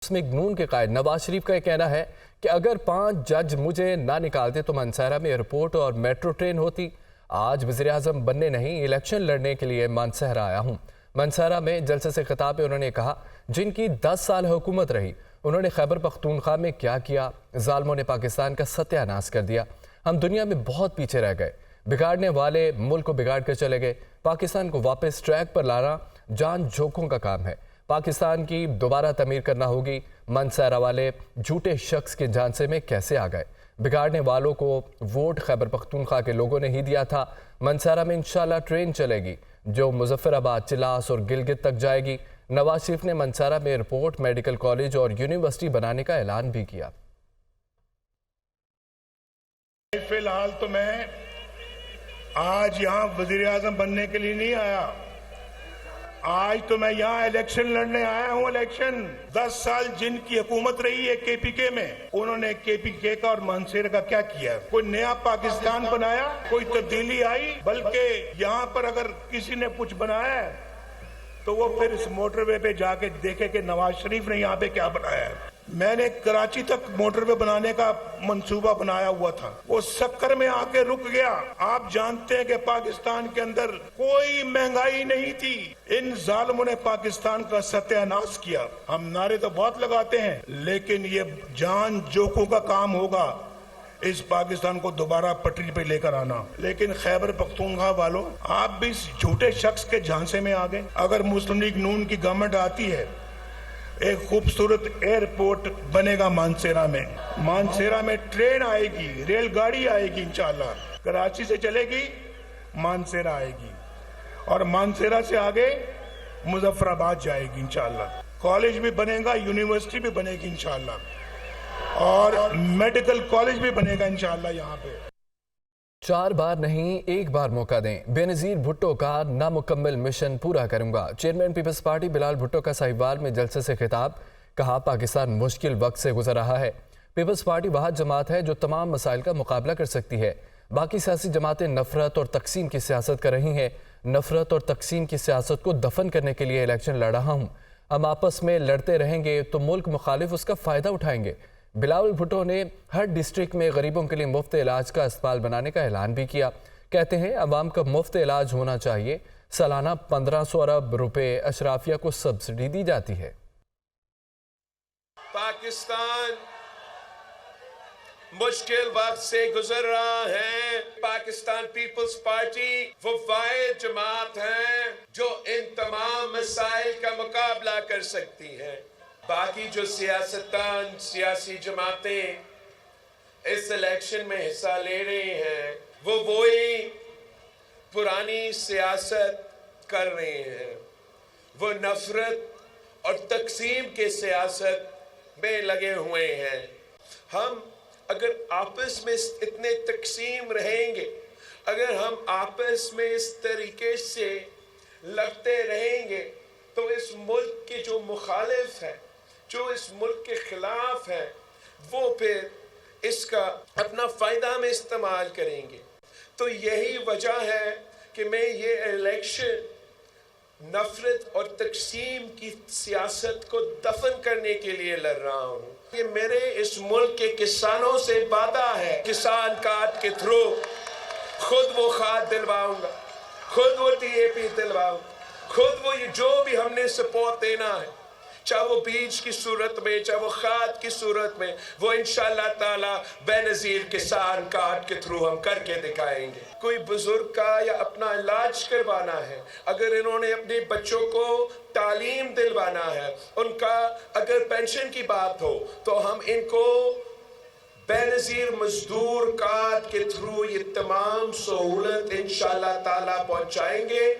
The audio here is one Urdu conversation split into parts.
مسلم نون کے قائد نواز شریف کا یہ کہنا ہے کہ اگر 5 جج مجھے نہ نکالتے تو مانسہرہ میں ایئرپورٹ اور میٹرو ٹرین ہوتی۔ آج وزیراعظم بننے نہیں الیکشن لڑنے کے لیے مانسہرہ آیا ہوں۔ مانسہرہ میں جلسے سے خطاب میں انہوں نے کہا جن کی 10 سال حکومت رہی انہوں نے خیبر پختونخوا میں کیا کیا، ظالموں نے پاکستان کا ستیہ ناش کر دیا۔ ہم دنیا میں بہت پیچھے رہ گئے، بگاڑنے والے ملک کو بگاڑ کر چلے گئے۔ پاکستان کو واپس ٹریک پر لانا جان جھونکوں کا کام ہے، پاکستان کی دوبارہ تعمیر کرنا ہوگی۔ مانسہرہ والے جھوٹے شخص کے جھانسے میں کیسے آ گئے؟ بگاڑنے والوں کو ووٹ خیبر پختونخوا کے لوگوں نے ہی دیا تھا۔ مانسہرہ میں انشاءاللہ ٹرین چلے گی جو مظفر آباد، چلاس اور گلگت تک جائے گی۔ نواز شریف نے مانسہرہ میں ایئرپورٹ، میڈیکل کالج اور یونیورسٹی بنانے کا اعلان بھی کیا۔ فی الحال تو میں آج یہاں وزیر اعظم بننے کے لیے نہیں آیا، آج تو میں یہاں الیکشن لڑنے آیا ہوں۔ الیکشن 10 سال جن کی حکومت رہی ہے کے پی کے میں، انہوں نے کے پی کے کا اور مانسہرہ کا کیا کیا؟ کوئی نیا پاکستان بنایا؟ کوئی تبدیلی آئی؟ بلکہ یہاں پر اگر کسی نے کچھ بنایا ہے تو وہ پھر اس موٹر وے پہ جا کے دیکھے کہ نواز شریف نے یہاں پہ کیا بنایا ہے۔ میں نے کراچی تک موٹر وے بنانے کا منصوبہ بنایا ہوا تھا، وہ سکر میں آ کے رک گیا۔ آپ جانتے ہیں کہ پاکستان کے اندر کوئی مہنگائی نہیں تھی، ان ظالموں نے پاکستان کا ستیہ ناش کیا۔ ہم نعرے تو بہت لگاتے ہیں لیکن یہ جان جوکوں کا کام ہوگا اس پاکستان کو دوبارہ پٹری پہ لے کر آنا۔ لیکن خیبر پختونخوا والوں، آپ بھی اس جھوٹے شخص کے جھانسے میں آ گئے۔ اگر مسلم لیگ نون کی گورنمنٹ آتی ہے، ایک خوبصورت ایئرپورٹ بنے گا مانسہرہ میں، مانسہرہ میں ٹرین آئے گی، ریل گاڑی آئے گی، انشاءاللہ کراچی سے چلے گی، مانسہرہ آئے گی اور مانسہرہ سے آگے مظفر آباد جائے گی انشاءاللہ۔ کالج بھی بنے گا، یونیورسٹی بھی بنے گی انشاءاللہ اور میڈیکل کالج بھی بنے گا انشاءاللہ یہاں پہ۔ 4 بار نہیں 1 بار موقع دیں، بے نظیر بھٹو کا نامکمل مشن پورا کروں گا۔ چیئرمین پیپلز پارٹی بلال بھٹو کا ساہیوال میں جلسے سے خطاب، کہا پاکستان مشکل وقت سے گزر رہا ہے۔ پیپلز پارٹی واحد جماعت ہے جو تمام مسائل کا مقابلہ کر سکتی ہے۔ باقی سیاسی جماعتیں نفرت اور تقسیم کی سیاست کر رہی ہیں۔ نفرت اور تقسیم کی سیاست کو دفن کرنے کے لیے الیکشن لڑ رہا ہوں۔ ہم آپس میں لڑتے رہیں گے تو ملک مخالف اس کا فائدہ اٹھائیں گے۔ بلاول بھٹو نے ہر ڈسٹرکٹ میں غریبوں کے لیے مفت علاج کا اسپتال بنانے کا اعلان بھی کیا۔ کہتے ہیں عوام کا مفت علاج ہونا چاہیے۔ سالانہ 1500 ارب روپے اشرافیہ کو سبسڈی دی جاتی ہے۔ پاکستان مشکل وقت سے گزر رہا ہے۔ پاکستان پیپلز پارٹی وہ واحد جماعت ہے جو ان تمام مسائل کا مقابلہ کر سکتی ہے۔ باقی جو سیاستدان، سیاسی جماعتیں اس الیکشن میں حصہ لے رہے ہیں وہ وہی پرانی سیاست کر رہے ہیں، وہ نفرت اور تقسیم کے سیاست میں لگے ہوئے ہیں۔ ہم اگر آپس میں اتنے تقسیم رہیں گے، اگر ہم آپس میں اس طریقے سے لڑتے رہیں گے تو اس ملک کے جو مخالف ہیں، جو اس ملک کے خلاف ہیں، وہ پھر اس کا اپنا فائدہ میں استعمال کریں گے۔ تو یہی وجہ ہے کہ میں یہ الیکشن نفرت اور تقسیم کی سیاست کو دفن کرنے کے لیے لڑ رہا ہوں۔ یہ میرے اس ملک کے کسانوں سے وعدہ ہے، کسان کارڈ کے تھرو خود وہ کھاد دلواؤں گا، خود وہ ٹی اے پی دلواؤں گا، خود وہ جو بھی ہم نے سپورٹ دینا ہے، چاہے وہ بیج کی صورت میں، چاہے وہ کھاد کی صورت میں، وہ انشاءاللہ تعالی بے نظیر کسان کارڈ کے تھرو ہم کر کے دکھائیں گے۔ کوئی بزرگ کا یا اپنا علاج کروانا ہے، اگر انہوں نے اپنے بچوں کو تعلیم دلوانا ہے، ان کا اگر پینشن کی بات ہو تو ہم ان کو بے نظیر مزدور کارڈ کے تھرو یہ تمام سہولت انشاءاللہ تعالی پہنچائیں گے۔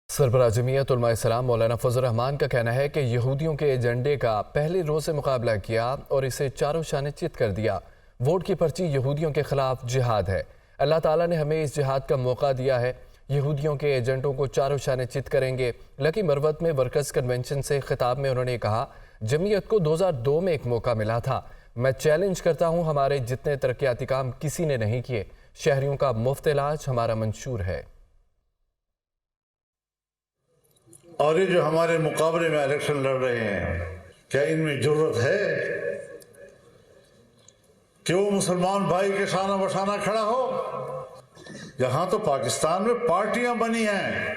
سربراہ جمعیت علماء اسلام مولانا فضل الرحمان کا کہنا ہے کہ یہودیوں کے ایجنڈے کا پہلے روز سے مقابلہ کیا اور اسے چاروں شانے چت کر دیا۔ ووٹ کی پرچی یہودیوں کے خلاف جہاد ہے۔ اللہ تعالیٰ نے ہمیں اس جہاد کا موقع دیا ہے۔ یہودیوں کے ایجنٹوں کو چاروں شانے چت کریں گے۔ لکی مروت میں ورکرز کنونشن سے خطاب میں انہوں نے کہا جمعیت کو 2002 میں ایک موقع ملا تھا۔ میں چیلنج کرتا ہوں ہمارے جتنے ترقیاتی کام کسی نے نہیں کیے۔ شہریوں کا مفت علاج ہمارا منشور ہے۔ اور یہ جو ہمارے مقابلے میں الیکشن لڑ رہے ہیں کیا ان میں جرت ہے کہ وہ مسلمان بھائی کے شانہ بشانہ کھڑا ہو؟ یہاں تو پاکستان میں پارٹیاں بنی ہیں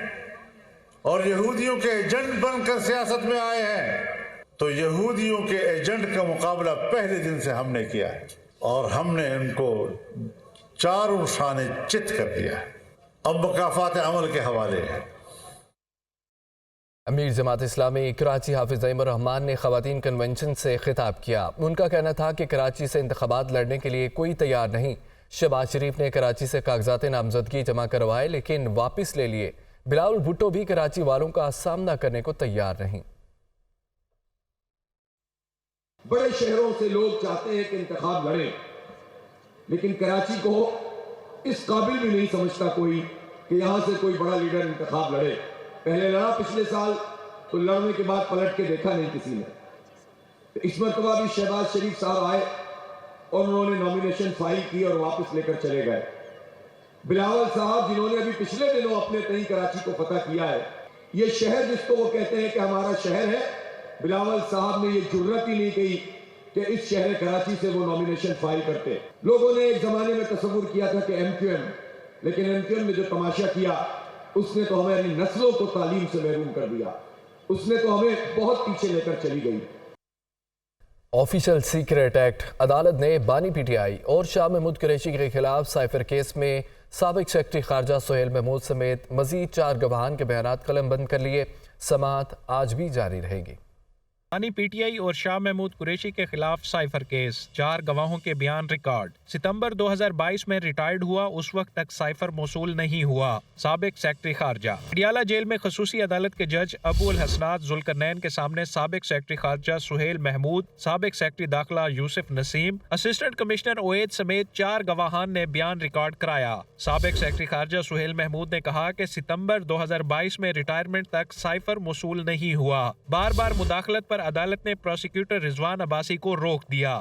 اور یہودیوں کے ایجنٹ بن کر سیاست میں آئے ہیں، تو یہودیوں کے ایجنٹ کا مقابلہ پہلے دن سے ہم نے کیا ہے اور ہم نے ان کو چاروں شانے چت کر دیا ہے۔ اب مکافات عمل کے حوالے ہیں۔ امیر جماعت اسلامی کراچی حافظ نعیم الرحمان نے خواتین کنونشن سے خطاب کیا۔ ان کا کہنا تھا کہ کراچی سے انتخابات لڑنے کے لیے کوئی تیار نہیں۔ شہباز شریف نے کراچی سے کاغذات نامزدگی جمع کروائے لیکن واپس لے لیے۔ بلاول بھٹو بھی کراچی والوں کا سامنا کرنے کو تیار نہیں۔ بڑے شہروں سے لوگ چاہتے ہیں کہ انتخاب لڑیں، لیکن کراچی کو اس قابل بھی نہیں سمجھتا کوئی کہ یہاں سے کوئی بڑا لیڈر انتخاب لڑے۔ پہلے لڑا پچھلے سال، تو لڑنے کے بعد پلٹ کے دیکھا نہیں کسی نے۔ اس مرتبہ بھی شہباز شریف صاحب آئے اور انہوں نے نامینیشن فائل کی اور واپس لے کر چلے گئے۔ بلاول صاحب جنہوں نے ابھی پچھلے دنوں اپنے تئیں کراچی کو فتح کیا ہے، یہ شہر جس کو وہ کہتے ہیں کہ ہمارا شہر ہے، بلاول صاحب نے یہ جرت ہی نہیں کی کہ اس شہر کراچی سے وہ نامینیشن فائل کرتے۔ لوگوں نے ایک زمانے میں تصور کیا تھا کہ ایم کیو ایم، لیکن ایم کیو ایم نے جو تماشا کیا اس نے تو ہماری نسلوں کو تعلیم سے محروم کر دیا، اس نے تو ہمیں بہت پیچھے لے کر چلی گئی۔ آفیشل سیکریٹ ایکٹ عدالت نے بانی پی ٹی آئی اور شاہ محمود قریشی کے خلاف سائفر کیس میں سابق سیکرٹری خارجہ سہیل محمود سمیت مزید 4 گواہان کے بیانات قلم بند کر لیے۔ سماعت آج بھی جاری رہے گی۔ بانی پی ٹی آئی اور شاہ محمود قریشی کے خلاف سائفر کیس، 4 گواہوں کے بیان ریکارڈ۔ ستمبر 2022 میں ریٹائرڈ ہوا، اس وقت تک سائفر موصول نہیں ہوا۔ سابق سیکرٹری خارجہ پٹیالہ جیل میں خصوصی عدالت کے جج ابو الحسنات ذوالقرنین کے سامنے سابق سیکرٹری خارجہ سہیل محمود، سابق سیکرٹری داخلہ یوسف نسیم، اسسٹنٹ کمشنر اوید سمیت 4 گواہان نے بیان ریکارڈ کرایا۔ سابق سیکرٹری خارجہ سہیل محمود نے کہا کہ ستمبر 2022 میں ریٹائرمنٹ تک سائفر موصول نہیں ہوا۔ بار بار مداخلت پر عدالت نے پروسیکیوٹر رضوان عباسی کو روک دیا۔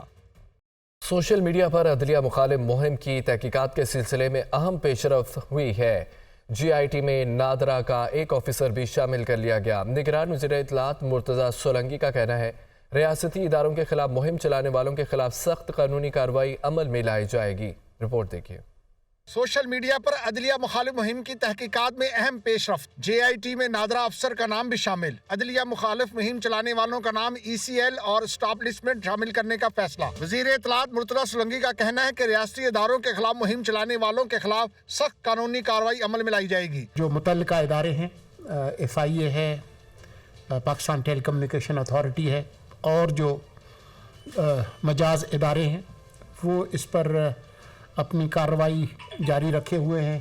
سوشل میڈیا پر عدلیہ مخالف مہم کی تحقیقات کے سلسلے میں اہم پیش رفت ہوئی ہے۔ جی آئی ٹی میں نادرا کا ایک آفیسر بھی شامل کر لیا گیا۔ نگران وزیر اطلاعات مرتضی سولنگی کا کہنا ہے ریاستی اداروں کے خلاف مہم چلانے والوں کے خلاف سخت قانونی کارروائی عمل میں لائی جائے گی۔ رپورٹ دیکھیے۔ سوشل میڈیا پر عدلیہ مخالف مہم کی تحقیقات میں اہم پیش رفت، جے آئی ٹی میں نادرا افسر کا نام بھی شامل۔ عدلیہ مخالف مہم چلانے والوں کا نام ای سی ایل اور اسٹاپ لسٹ میں شامل کرنے کا فیصلہ۔ وزیر اطلاعات مرتضی سولنگی کا کہنا ہے کہ ریاستی اداروں کے خلاف مہم چلانے والوں کے خلاف سخت قانونی کارروائی عمل میں لائی جائے گی۔ جو متعلقہ ادارے ہیں، ایف آئی اے ہے، پاکستان ٹیلی کمیونیکیشن اتھارٹی ہے، اور جو مجاز ادارے ہیں، وہ اس پر اپنی کارروائی جاری رکھے ہوئے ہیں۔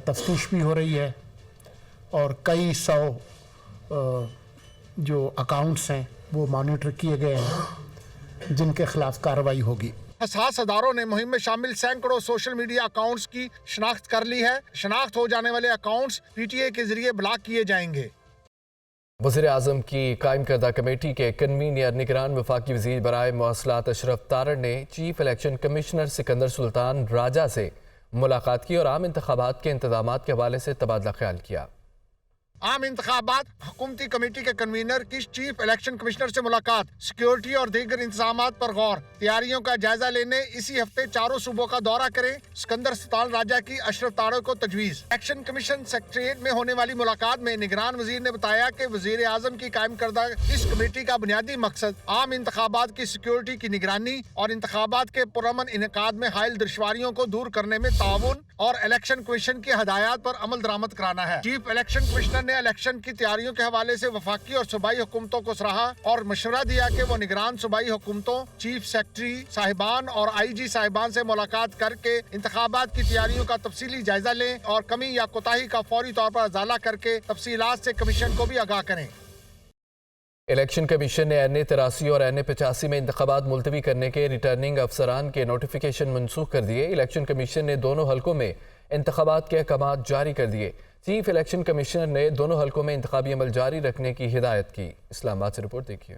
تفتیش بھی ہو رہی ہے اور کئی 100 جو اکاؤنٹس ہیں وہ مانیٹر کیے گئے ہیں جن کے خلاف کارروائی ہوگی۔ حساس اداروں نے مہم میں شامل سینکڑوں سوشل میڈیا اکاؤنٹس کی شناخت کر لی ہے۔ شناخت ہو جانے والے اکاؤنٹس پی ٹی اے کے ذریعے بلاک کیے جائیں گے۔ وزیر اعظم کی قائم کردہ کمیٹی کے کنوینر نگران وفاقی وزیر برائے مواصلات اشرف تارڑ نے چیف الیکشن کمشنر سکندر سلطان راجہ سے ملاقات کی اور عام انتخابات کے انتظامات کے حوالے سے تبادلہ خیال کیا۔ عام انتخابات حکومتی کمیٹی کے کنوینر کی چیف الیکشن کمشنر سے ملاقات، سیکیورٹی اور دیگر انتظامات پر غور، تیاریوں کا جائزہ لینے اسی ہفتے چاروں صوبوں کا دورہ کریں۔ سکندر سلطان راجہ کی اشرف تارڑ کو تجویز۔ الیکشن کمیشن سیکریٹریٹ میں ہونے والی ملاقات میں نگران وزیر نے بتایا کہ وزیر اعظم کی قائم کردہ اس کمیٹی کا بنیادی مقصد عام انتخابات کی سیکیورٹی کی نگرانی اور انتخابات کے پرامن انعقاد میں حائل دشواریوں کو دور کرنے میں تعاون اور الیکشن کمیشن کی ہدایات پر عمل درآمد کرانا ہے۔ چیف الیکشن کمشنر نے الیکشن کی تیاریوں کے حوالے سے وفاقی اور صوبائی حکومتوں کو سراہا اور مشورہ دیا کہ وہ نگران صوبائی حکومتوں، چیف سیکرٹری صاحبان اور آئی جی صاحبان سے ملاقات کر کے انتخابات کی تیاریوں کا تفصیلی جائزہ لیں اور کمی یا کوتاہی کا فوری طور پر ازالہ کر کے تفصیلات سے کمیشن کو بھی آگاہ کریں۔ الیکشن کمیشن نے این اے 83 اور این اے 85 میں انتخابات ملتوی کرنے کے ریٹرننگ افسران کے نوٹیفیکیشن منسوخ کر دیے۔ الیکشن کمیشن نے دونوں حلقوں میں انتخابات کے احکامات جاری کر دیے۔ چیف الیکشن کمیشنر نے دونوں حلقوں میں انتخابی عمل جاری رکھنے کی ہدایت کی۔ اسلام آباد سے رپورٹ دیکھیے۔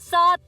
7